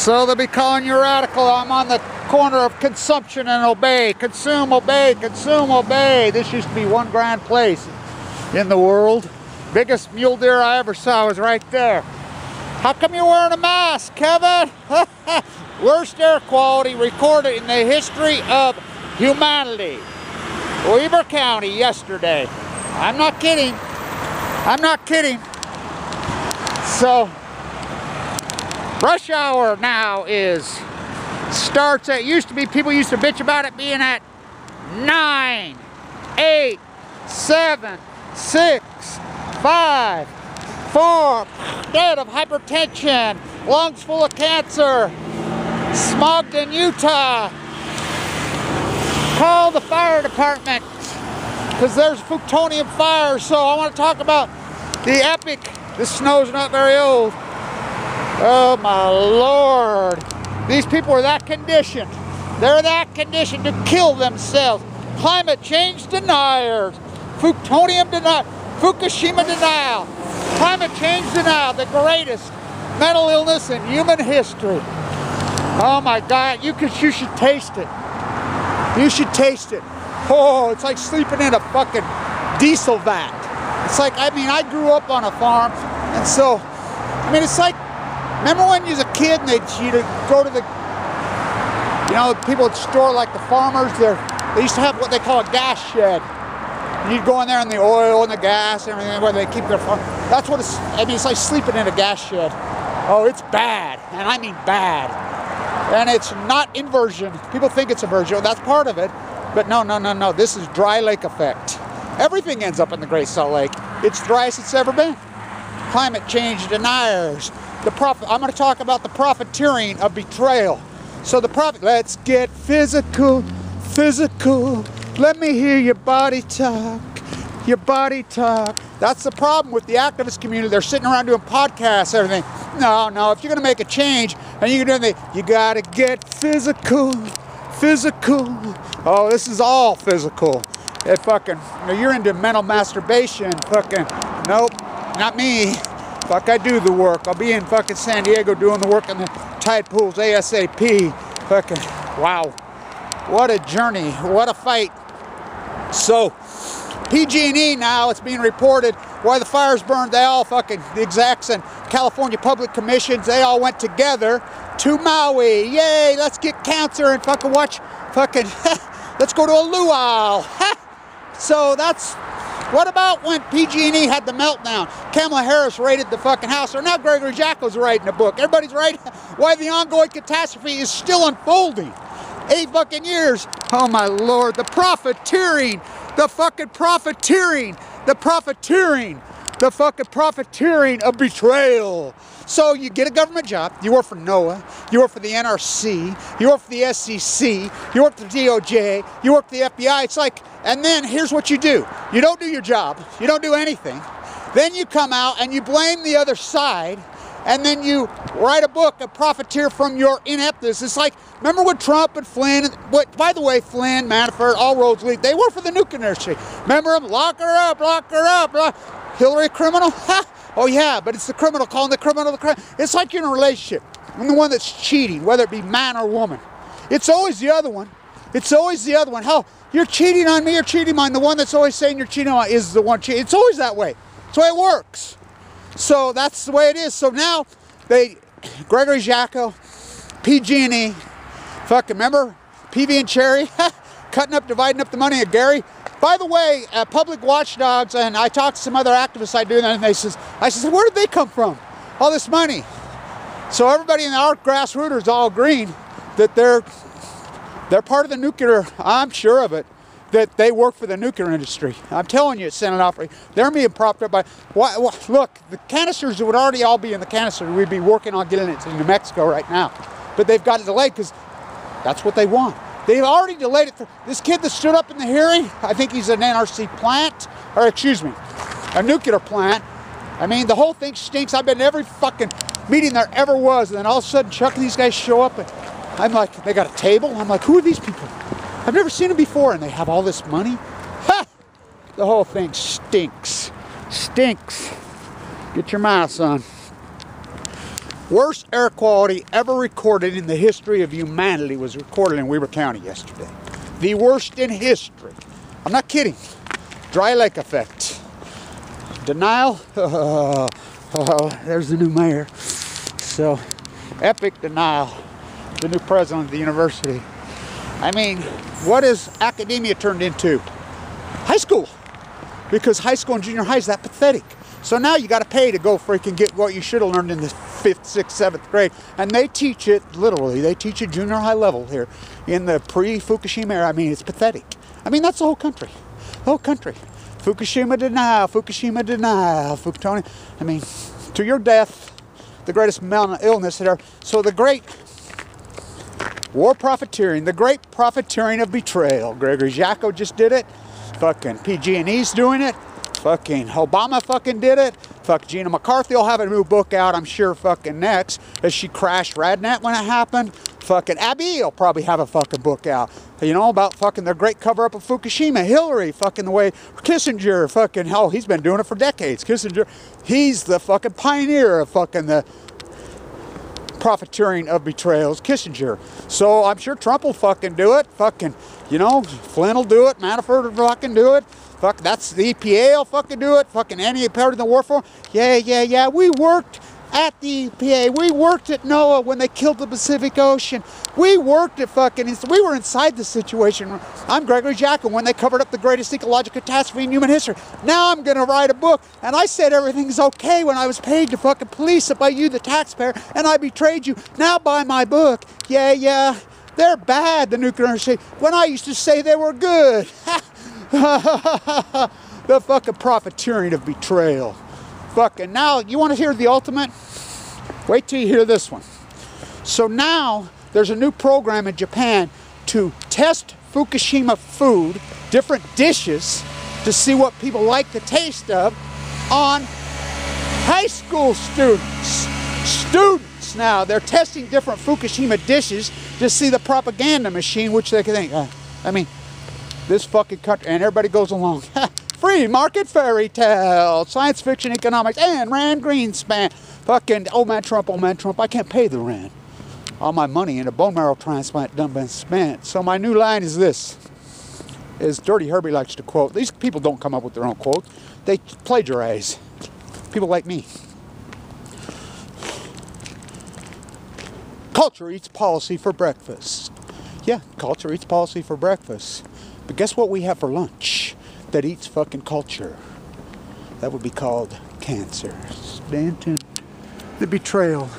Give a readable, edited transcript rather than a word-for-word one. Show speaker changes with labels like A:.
A: So they'll be calling you radical. I'm on the corner of consumption and obey. Consume, obey, consume, obey. This used to be one grand place in the world. Biggest mule deer I ever saw was right there. How come you're wearing a mask, Kevin? Worst air quality recorded in the history of humanity. Weber County yesterday. I'm not kidding. I'm not kidding. So, rush hour now starts at, used to be, people used to bitch about it being at 9, 8, 7, 6, 5, 4, dead of hypertension, lungs full of cancer, Smog in Utah. Call the fire department because there's plutonium fire. So I want to talk about the epic, this snow's not very old. Oh my Lord. These people are that conditioned. They're that conditioned to kill themselves. Climate change deniers. Plutonium denial. Fukushima denial. Climate change denial. The greatest mental illness in human history. Oh my God. You should taste it. You should taste it. Oh, it's like sleeping in a fucking diesel vat. It's like, I mean, I grew up on a farm, and so, I mean, it's like, remember when you was a kid and you'd go to the, you know, people would store like the farmers, they used to have what they call a gas shed. And you'd go in there and the oil and the gas and everything, where they keep their farm. That's what it's, I mean, it's like sleeping in a gas shed. Oh, it's bad, and I mean bad. And it's not inversion. People think it's inversion. That's part of it. But no, no, no, no. This is dry lake effect. Everything ends up in the Great Salt Lake. It's the driest it's ever been. Climate change deniers. I'm going to talk about the profiteering of betrayal. So the profit. Let's get physical, physical. Let me hear your body talk. Your body talk. That's the problem with the activist community. They're sitting around doing podcasts, everything. No, no. If you're going to make a change and you're doing the, you got to get physical, physical. Oh, this is all physical. It fucking, you're into mental masturbation. Fucking, nope, not me. Fuck, I do the work. I'll be in fucking San Diego doing the work in the tide pools ASAP. Fucking, wow. What a journey. What a fight. So, PG&E now, it's being reported why the fires burned. They all fucking, the execs and California Public Commissions, they all went together to Maui. Yay, let's get cancer and fucking watch fucking, let's go to a luau. So that's, what about when PG&E had the meltdown? Kamala Harris raided the fucking house, or now Gregory Jacko's writing a book. Everybody's writing why the ongoing catastrophe is still unfolding. 8 fucking years. Oh my Lord, the profiteering, the fucking profiteering, the profiteering, the fucking profiteering of betrayal. So you get a government job, you work for NOAA, you work for the NRC, you work for the SEC, you work for the DOJ, you work for the FBI. It's like, and then here's what you do. You don't do your job, you don't do anything. Then you come out and you blame the other side, and then you write a book, a profiteer from your ineptness. It's like, remember when Trump and Flynn, by the way, Flynn, Manafort, all roads lead, they work for the nuke industry. Remember them? Lock her up, lock her up. Hillary criminal? Ha! Oh yeah, but it's the criminal calling the criminal the criminal. It's like you're in a relationship. I'm the one that's cheating, whether it be man or woman. It's always the other one. It's always the other one. Hell, you're cheating on me or cheating on the one that's always saying you're cheating on is the one cheating. It's always that way. That's the way it works. So that's the way it is. So now Gregory Jacko, PG&E, fucking remember PV and Cherry, cutting up, dividing up the money of Gary. By the way, public watchdogs, and I talked to some other activists I do, and I said, where did they come from? All this money. So everybody in our grassrooters all agreeing that they're part of the nuclear, I'm sure of it, that they work for the nuclear industry. I'm telling you, it's Senate operation. They're being propped up by, look, the canisters would already all be in the canister. We'd be working on getting it to New Mexico right now. But they've got it delayed because that's what they want. They've already delayed it. This kid that stood up in the hearing, I think he's an NRC plant, or excuse me, a nuclear plant. I mean, the whole thing stinks. I've been to every fucking meeting there ever was, and then all of a sudden Chuck and these guys show up, and I'm like, they got a table? I'm like, who are these people? I've never seen them before, and they have all this money? Ha! The whole thing stinks. Stinks. Get your mask on. Worst air quality ever recorded in the history of humanity was recorded in Weber County yesterday. The worst in history. I'm not kidding. Dry lake effect. Denial. There's the new mayor. So, epic denial. The new president of the university. I mean, what is academia turned into? High school. Because high school and junior high is that pathetic. So now you got to pay to go freaking get what you should have learned in the 5th, 6th, 7th grade. And they teach it, literally, they teach it junior high level here in the pre-Fukushima era. I mean, it's pathetic. I mean, that's the whole country. The whole country. Fukushima denial, Fukushima denial, Fukushima. I mean, to your death, the greatest amount of illness there. So the great war profiteering, the great profiteering of betrayal. Gregory Jacko just did it. Fucking PG&E's doing it. Fucking Obama fucking did it. Fuck, Gina McCarthy will have a new book out, I'm sure, fucking next, as she crashed Radnet when it happened. Fucking Abby will probably have a fucking book out, you know, about fucking their great cover-up of Fukushima. Hillary, fucking the way Kissinger, fucking, hell, he's been doing it for decades. Kissinger, he's the fucking pioneer of fucking the profiteering of betrayals, Kissinger. So I'm sure Trump will fucking do it. Fucking, you know, Flynn will do it. Manafort will fucking do it. Fuck, that's the EPA will fucking do it. Fucking any part of the war for. Yeah. We worked at the EPA. We worked at NOAA when they killed the Pacific Ocean. We worked at fucking, we were inside the situation. I'm Gregory Jacko when they covered up the greatest ecological catastrophe in human history. Now I'm going to write a book. And I said everything's okay when I was paid to fucking police it by you, the taxpayer, and I betrayed you. Now buy my book. Yeah. They're bad, the nuclear industry, when I used to say they were good. The fucking profiteering of betrayal. Fucking now, you want to hear the ultimate? Wait till you hear this one. So now, there's a new program in Japan to test Fukushima food, different dishes, to see what people like the taste of on high school students. Students now, they're testing different Fukushima dishes to see the propaganda machine, which they can think, I mean, this fucking country, and everybody goes along. Free market fairy tale, science fiction, economics, and Rand Greenspan. Fucking, old man Trump, I can't pay the rent. All my money in a bone marrow transplant done been spent. So my new line is this, as Dirty Herbie likes to quote. These people don't come up with their own quotes. They plagiarize. People like me. Culture eats policy for breakfast. Yeah, culture eats policy for breakfast. But guess what we have for lunch that eats fucking culture? That would be called cancer. Stanton, the betrayal.